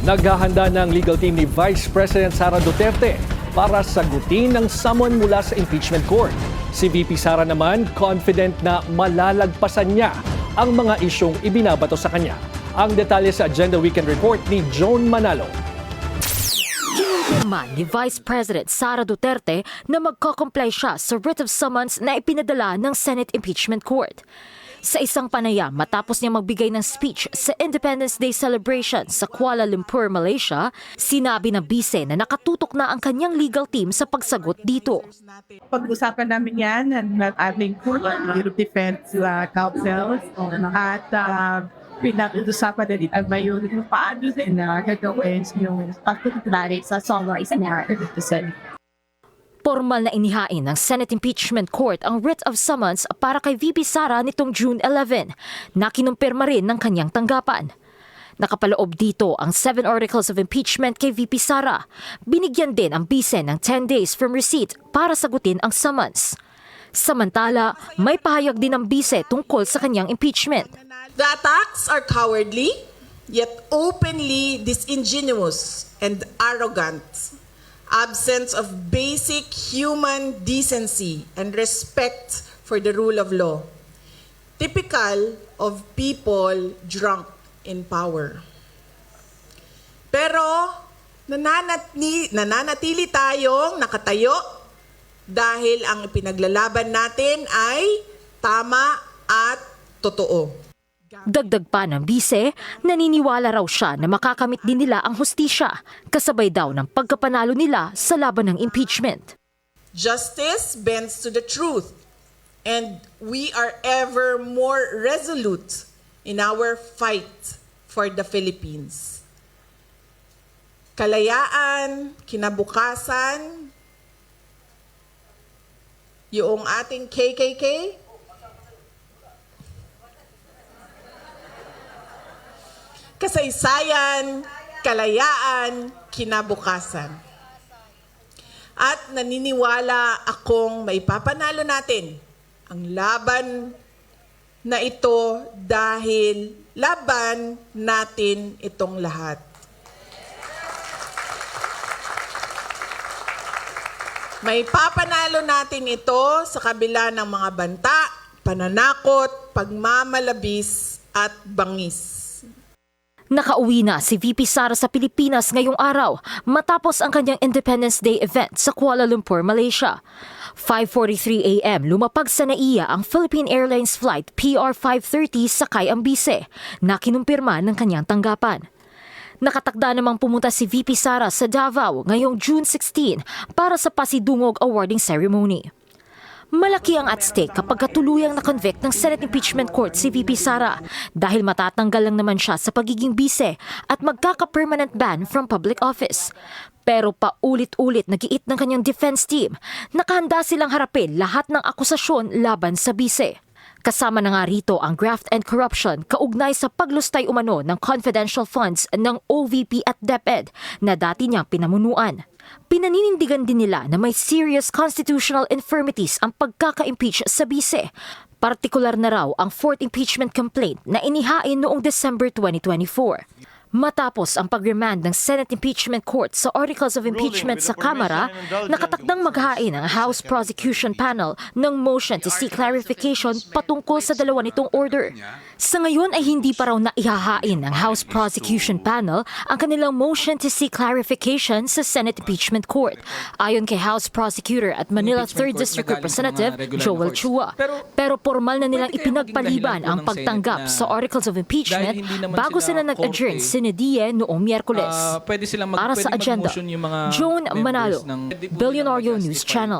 Naghahanda ng legal team ni Vice President Sara Duterte para sagutin ang summon mula sa impeachment court. Si VP Sara naman confident na malalagpasan niya ang mga isyong ibinabato sa kanya. Ang detalye sa Agenda Weekend Report ni Joan Manalo. Kinumpirma ni Vice President Sara Duterte na magko-comply siya sa writ of summons na ipinadala ng Senate Impeachment Court. Sa isang panayam matapos niya magbigay ng speech sa Independence Day celebration sa Kuala Lumpur, Malaysia, sinabi ng bise na nakatutok na ang kanyang legal team sa pagsagot dito. Pag-usapan namin yan ng ating Bureau of Defense Council at pinag-usapan na din ang mayon yung paano din na gagawin yung pagkukulari sa summary sa narrative. Formal na inihain ng Senate Impeachment Court ang writ of summons para kay VP Sara nitong June 11 na kinumpirma rin ng kanyang tanggapan. Nakapaloob dito ang 7 articles of impeachment kay VP Sara. Binigyan din ang bise ng 10 days from receipt para sagutin ang summons. Samantala, may pahayag din ang bise tungkol sa kanyang impeachment. The attacks are cowardly, yet openly disingenuous and arrogant. Absence of basic human decency and respect for the rule of law. Typical of people drunk in power. Pero nananatili tayong nakatayo dahil ang ipinaglalaban natin ay tama at totoo. Dagdag pa ng bise, naniniwala raw siya na makakamit din nila ang hustisya, kasabay daw ng pagkapanalo nila sa laban ng impeachment. Justice bends to the truth, and we are ever more resolute in our fight for the Philippines. Kalayaan, kinabukasan, yung ating KKK, kasaysayan, kalayaan, kinabukasan. At naniniwala akong maipapanalo natin ang laban na ito dahil laban natin itong lahat. Maipapanalo natin ito sa kabila ng mga banta, pananakot, pagmamalabis at bangis. Nakauwi na si VP Sara sa Pilipinas ngayong araw matapos ang kanyang Independence Day event sa Kuala Lumpur, Malaysia. 5:43 a.m. lumapag sa NAIA ang Philippine Airlines Flight PR530 sakay ang bise na kinumpirma ng kanyang tanggapan. Nakatakda namang pumunta si VP Sara sa Davao ngayong June 16 para sa Pasidungog Awarding Ceremony. Malaki ang at stake kapag katuluyang na-convict ng Senate Impeachment Court si VP Sara dahil matatanggal lang naman siya sa pagiging bise at magkaka-permanent ban from public office. Pero paulit-ulit nag-iit ng kanyang defense team, nakahanda silang harapin lahat ng akusasyon laban sa bise. Kasama na nga rito ang graft and corruption kaugnay sa paglustay umano ng confidential funds ng OVP at DepEd na dati niyang pinamunuan. Pinaninindigan din nila na may serious constitutional infirmities ang pagkaka-impeach sa bise. Partikular na raw ang 4th impeachment complaint na inihain noong December 2024. Matapos ang pag-remand ng Senate Impeachment Court sa Articles of Impeachment sa Kamara, nakatakdang maghain ang House Prosecution Panel ng motion to seek clarification patungkol sa dalawa nitong order. Sa ngayon ay hindi pa raw naihahain ng House Prosecution Panel ang kanilang motion to seek clarification sa Senate Impeachment Court, ayon kay House Prosecutor at Manila 3rd District Representative Joel Chua. Pero formal na nilang ipinagpaliban ang pagtanggap sa Articles of Impeachment bago sila nag-adjourn Sinedie noong Miyerkules. Para sa agenda, Joan Manalo, Billionario News Channel.